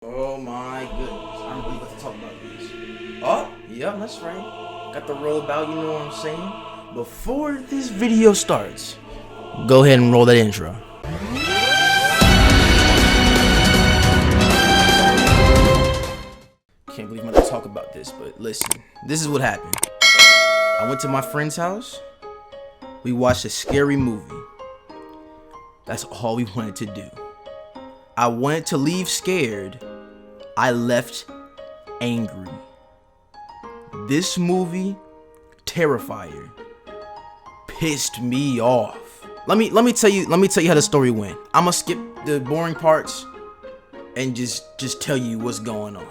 Oh my goodness, I'm really about to talk about this. Oh, yeah, that's right. Got the roll about, you know what I'm saying? Before this video starts, go ahead and roll that intro. Can't believe I'm about to talk about this, but listen, this is what happened. I went to my friend's house. We watched a scary movie. That's all we wanted to do. I wanted to leave scared. I left angry. This movie, Terrifier, pissed me off. Let me tell you how the story went. I'm gonna skip the boring parts and just tell you what's going on.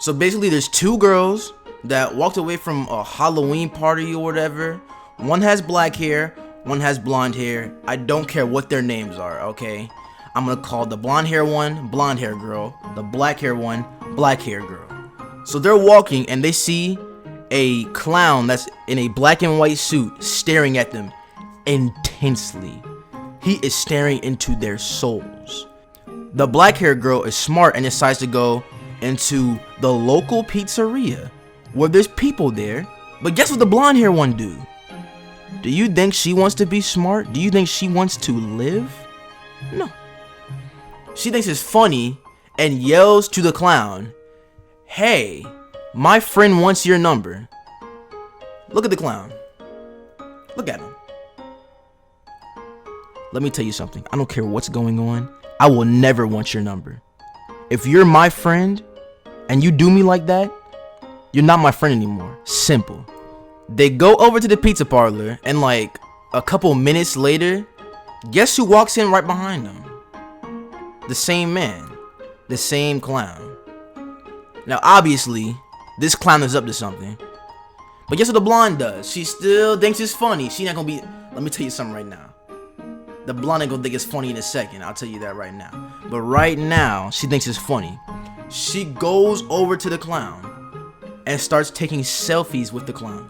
So basically, there's two girls that walked away from a Halloween party or whatever. One has black hair, one has blonde hair. I don't care what their names are, okay? I'm gonna call the blonde hair one blonde hair girl, the black hair one black hair girl. So they're walking and they see a clown that's in a black and white suit staring at them intensely. He is staring into their souls. The black hair girl is smart and decides to go into the local pizzeria where there's people there. But guess what the blonde hair one do? Do you think she wants to be smart? Do you think she wants to live? No. She thinks it's funny and yells to the clown, "Hey, my friend wants your number." Look at the clown. Look at him. Let me tell you something. I don't care what's going on. I will never want your number. If you're my friend and you do me like that, you're not my friend anymore. Simple. They go over to the pizza parlor and like a couple minutes later, guess who walks in right behind them? The same man, the same clown. Now obviously, this clown is up to something. But guess what the blonde does? She still thinks it's funny. She not gonna be, let me tell you something right now. The blonde ain't gonna think it's funny in a second, I'll tell you that right now. But right now, she thinks it's funny. She goes over to the clown and starts taking selfies with the clown.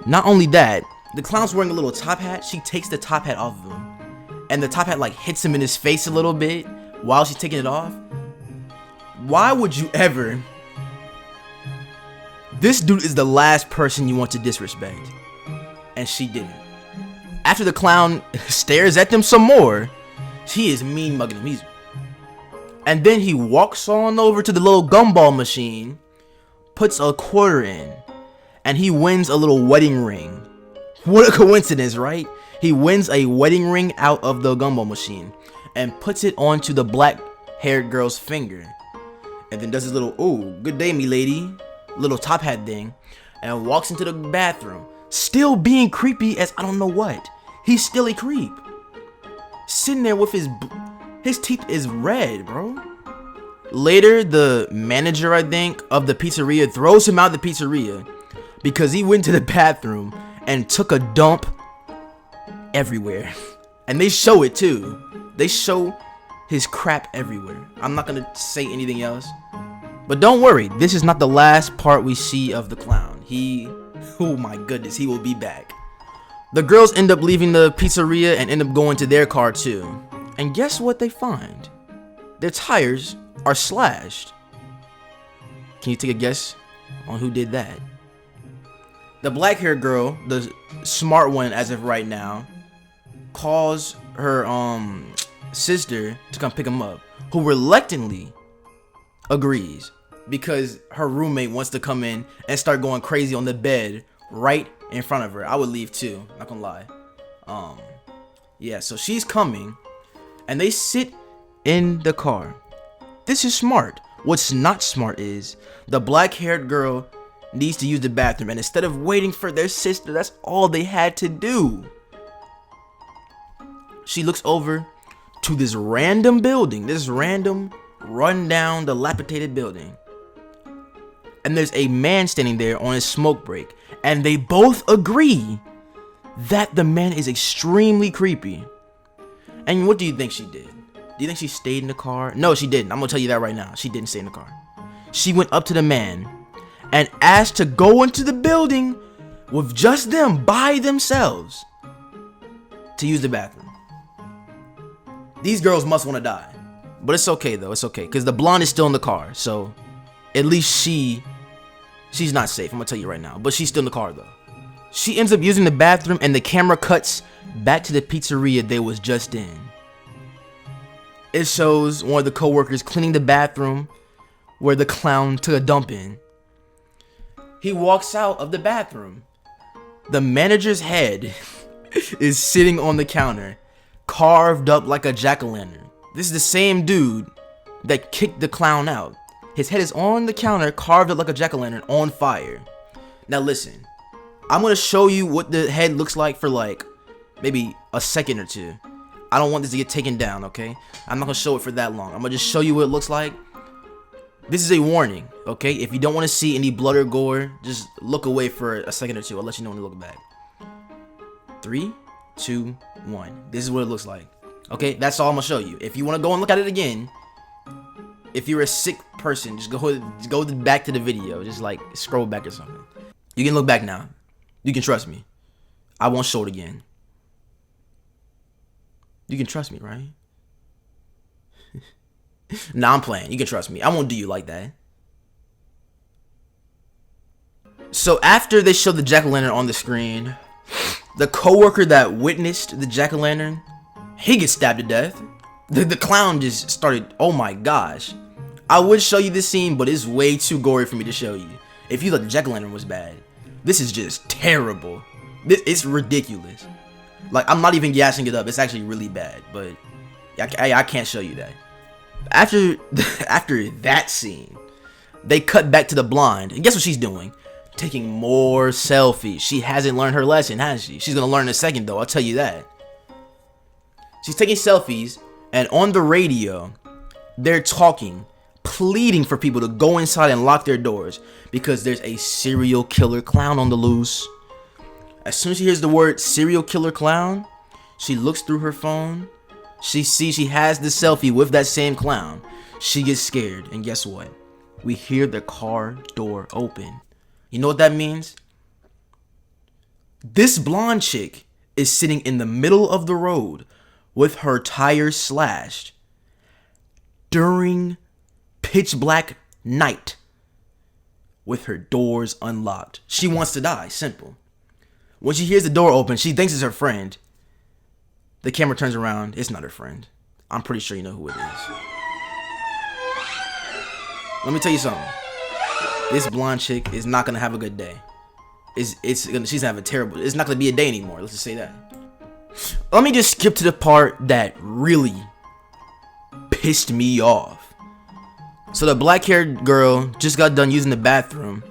Not only that, the clown's wearing a little top hat. She takes the top hat off of him. And the top hat like hits him in his face a little bit while she's taking it off. Why would you ever? This dude is the last person you want to disrespect. And she didn't. After the clown stares at them some more, he is mean mugging him. And then he walks on over to the little gumball machine, puts a quarter in, and he wins a little wedding ring. What a coincidence, right? He wins a wedding ring out of the gumball machine and puts it onto the black haired girl's finger. And then does his little, "Ooh, good day, me lady," little top hat thing, and walks into the bathroom. Still being creepy as I don't know what. He's still a creep. Sitting there with his teeth is red, bro. Later, the manager, I think, of the pizzeria throws him out of the pizzeria because he went to the bathroom and took a dump everywhere. And they show it too. They show his crap everywhere. I'm not gonna say anything else. But don't worry, this is not the last part we see of the clown. Oh my goodness, he will be back. The girls end up leaving the pizzeria and end up going to their car too. And guess what they find? Their tires are slashed. Can you take a guess on who did that? The black haired girl, the smart one as of right now, calls her sister to come pick him up, who reluctantly agrees because her roommate wants to come in and start going crazy on the bed right in front of her. I would leave too, not gonna lie. Yeah, so she's coming and they sit in the car. This is smart. What's not smart is the black haired girl needs to use the bathroom, and instead of waiting for their sister, that's all they had to do. She looks over to this random building, this random run-down, dilapidated building. And there's a man standing there on his smoke break. And they both agree that the man is extremely creepy. And what do you think she did? Do you think she stayed in the car? No, she didn't. I'm gonna tell you that right now. She didn't stay in the car. She went up to the man and asked to go into the building with just them by themselves to use the bathroom. These girls must want to die. But it's okay though, it's okay, because the blonde is still in the car, so at least she's not safe, I'm gonna tell you right now. But she's still in the car though. She ends up using the bathroom, and the camera cuts back to the pizzeria they was just in. It shows one of the co-workers cleaning the bathroom where the clown took a dump in. He walks out of the bathroom. The manager's head is sitting on the counter, carved up like a jack-o'-lantern. This is the same dude that kicked the clown out. His head is on the counter, carved up like a jack-o'-lantern, on fire. Now listen, I'm gonna show you what the head looks like for like maybe a second or two. I don't want this to get taken down, okay? I'm not gonna show it for that long. I'm gonna just show you what it looks like. This is a warning, okay? If you don't want to see any blood or gore, just look away for a second or two. I'll let you know when to look back. 3, 2, 1. This is what it looks like. Okay, that's all I'm gonna show you. If you want to go and look at it again, if you're a sick person, just go back to the video. Just like scroll back or something. You can look back now. You can trust me. I won't show it again. You can trust me, right? Nah, I'm playing. You can trust me. I won't do you like that. So after they show the jack-o'-lantern on the screen, the coworker that witnessed the jack-o'-lantern, he gets stabbed to death. The clown just started, oh my gosh. I would show you this scene, but it's way too gory for me to show you. If you thought the jack-o'-lantern was bad, this is just terrible. It's ridiculous. Like, I'm not even gassing it up. It's actually really bad, but I can't show you that. After that scene, they cut back to the blonde, and guess what she's doing? Taking more selfies. She hasn't learned her lesson, has she? She's gonna learn in a second, though. I'll tell you that. She's taking selfies, and on the radio, they're talking, pleading for people to go inside and lock their doors because there's a serial killer clown on the loose. As soon as she hears the word serial killer clown, she looks through her phone. She sees she has the selfie with that same clown. She gets scared, and guess what? We hear the car door open. You know what that means? This blonde chick is sitting in the middle of the road with her tires slashed during pitch black night with her doors unlocked. She wants to die, simple. When she hears the door open, she thinks it's her friend. The camera turns around, it's not her friend. I'm pretty sure you know who it is. Let me tell you something. This blonde chick is not gonna have a good day. She's gonna have a terrible, it's not gonna be a day anymore, let's just say that. Let me just skip to the part that really pissed me off. So the black-haired girl just got done using the bathroom,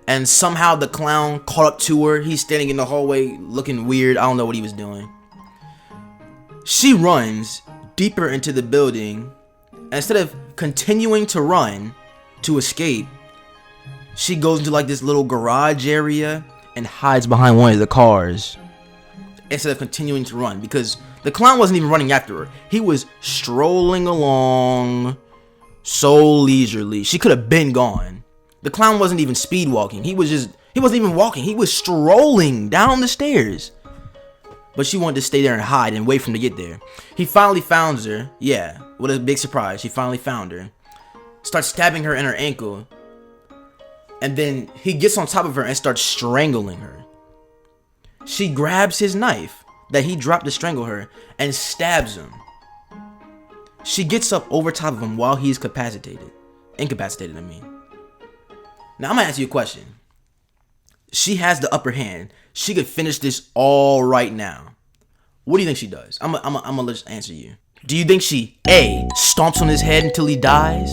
and somehow the clown caught up to her. He's standing in the hallway looking weird. I don't know what he was doing. She runs deeper into the building, and instead of continuing to run to escape, she goes into like this little garage area and hides behind one of the cars instead of continuing to run, because the clown wasn't even running after her. He was strolling along so leisurely. She could have been gone. The clown wasn't even speed walking. He wasn't even walking. He was strolling down the stairs. But she wanted to stay there and hide and wait for him to get there. He finally found her. Yeah, what a big surprise. He finally found her. Starts stabbing her in her ankle. And then he gets on top of her and starts strangling her. She grabs his knife that he dropped to strangle her and stabs him. She gets up over top of him while he's incapacitated, I mean. Now, I'm gonna ask you a question. She has the upper hand. She could finish this all right now. What do you think she does? I'm gonna just answer you. Do you think she, A, stomps on his head until he dies?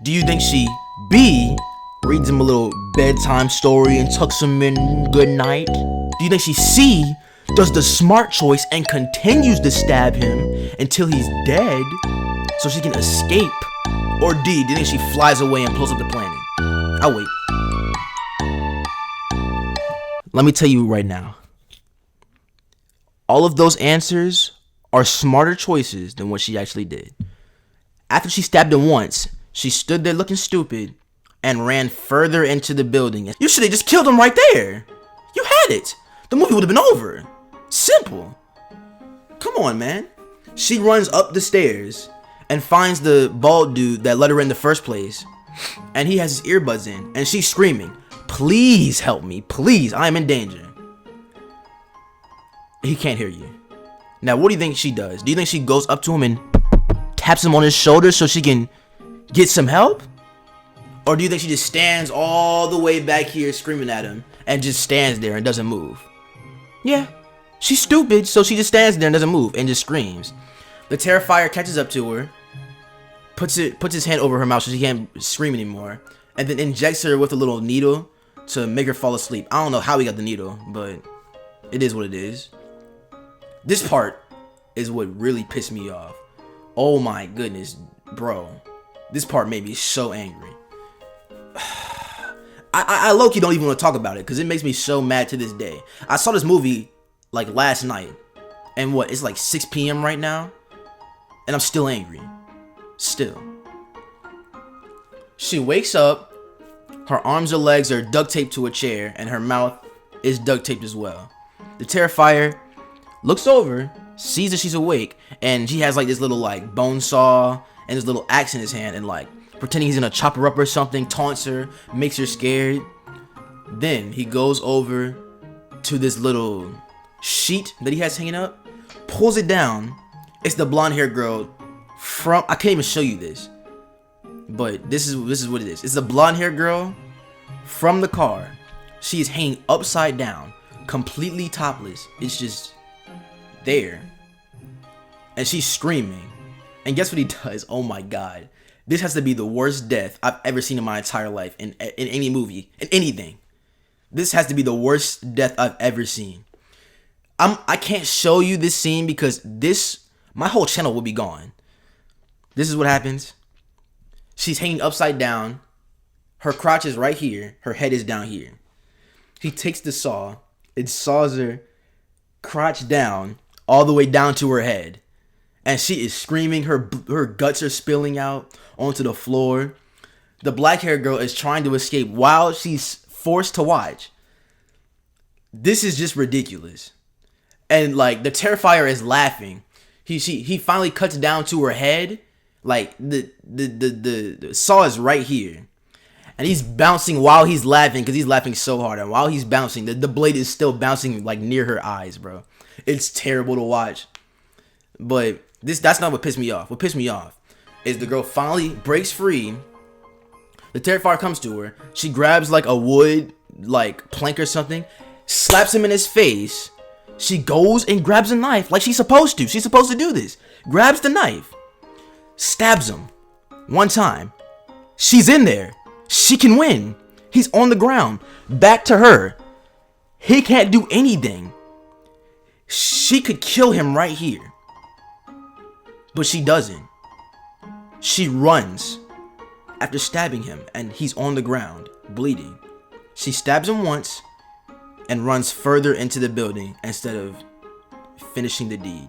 Do you think she, B, reads him a little bedtime story and tucks him in good night? Do you think she, C, does the smart choice and continues to stab him until he's dead so she can escape? Or D, do you think she flies away and blows up the planet? I'll wait. Let me tell you right now. All of those answers are smarter choices than what she actually did. After she stabbed him once, she stood there looking stupid and ran further into the building. You should have just killed him right there. You had it. The movie would have been over. Simple. Come on, man. She runs up the stairs and finds the bald dude that let her in the first place, and he has his earbuds in, and she's screaming, "Please help me, please, I am in danger." He can't hear you. Now, what do you think she does? Do you think she goes up to him and taps him on his shoulder so she can get some help? Or do you think she just stands all the way back here screaming at him and just stands there and doesn't move? Yeah, she's stupid, so she just stands there and doesn't move and just screams. The Terrifier catches up to her, puts his hand over her mouth so she can't scream anymore, and then injects her with a little needle to make her fall asleep. I don't know how he got the needle, but it is what it is. This part is what really pissed me off. Oh my goodness, bro. This part made me so angry. I low-key don't even want to talk about it because it makes me so mad to this day. I saw this movie like last night, and what, it's like 6 p.m. right now, and I'm still angry. Still. She wakes up, her arms and legs are duct taped to a chair, and her mouth is duct taped as well. The Terrifier looks over, sees that she's awake, and he has like this little like bone saw and this little axe in his hand, and like pretending he's gonna chop her up or something, taunts her, makes her scared. Then he goes over to this little sheet that he has hanging up, pulls it down. It's the blonde haired girl from, I can't even show you this, but this is what it is. It's the blonde haired girl from the car. She is hanging upside down, completely topless. It's just there, and she's screaming. And guess what he does? Oh my god, this has to be the worst death I've ever seen in my entire life, in any movie, in anything. This has to be the worst death I've ever seen. I can't show you this scene because my whole channel will be gone. This is what happens. She's hanging upside down. Her crotch is right here. Her head is down here. He takes the saw and saws her crotch down all the way down to her head. And she is screaming. Her guts are spilling out onto the floor. The black-haired girl is trying to escape while she's forced to watch. This is just ridiculous. And like the Terrifier is laughing. He finally cuts down to her head. Like the saw is right here. And he's bouncing while he's laughing because he's laughing so hard. And while he's bouncing, the blade is still bouncing like near her eyes, bro. It's terrible to watch. But that's not what pissed me off. What pissed me off is the girl finally breaks free. The Terrifier comes to her. She grabs like a wood like plank or something, slaps him in his face. She goes and grabs a knife like she's supposed to. She's supposed to do this. Grabs the knife, stabs him one time. She's in there. She can win. He's on the ground. Back to her. He can't do anything. She could kill him right here. But she doesn't. She runs after stabbing him, and he's on the ground, bleeding. She stabs him once and runs further into the building instead of finishing the deed.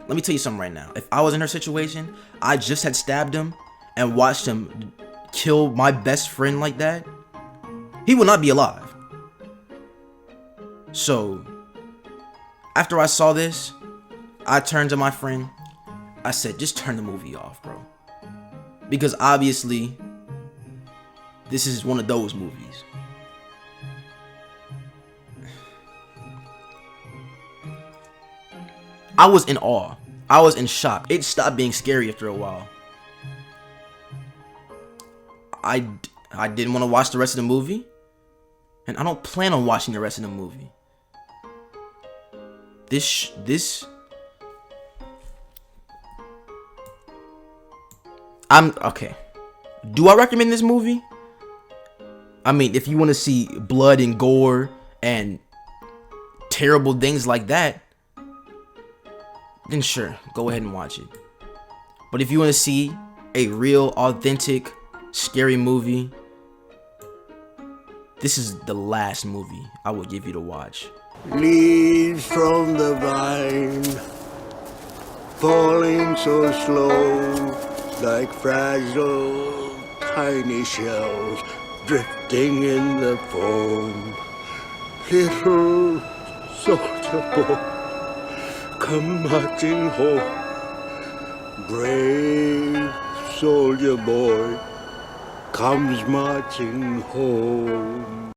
Let me tell you something right now. If I was in her situation, I just had stabbed him and watched him kill my best friend like that, he would not be alive. So, after I saw this, I turned to my friend. I said, just turn the movie off, bro. Because obviously, this is one of those movies. I was in awe. I was in shock. It stopped being scary after a while. I didn't want to watch the rest of the movie. And I don't plan on watching the rest of the movie. Okay. Do I recommend this movie? I mean, if you want to see blood and gore and terrible things like that, then sure, go ahead and watch it. But if you want to see a real, authentic, scary movie, this is the last movie I will give you to watch. Leaves from the vine, falling so slow, like fragile, tiny shells, drifting in the foam. Little soldier boy, come marching home, brave soldier boy comes marching home.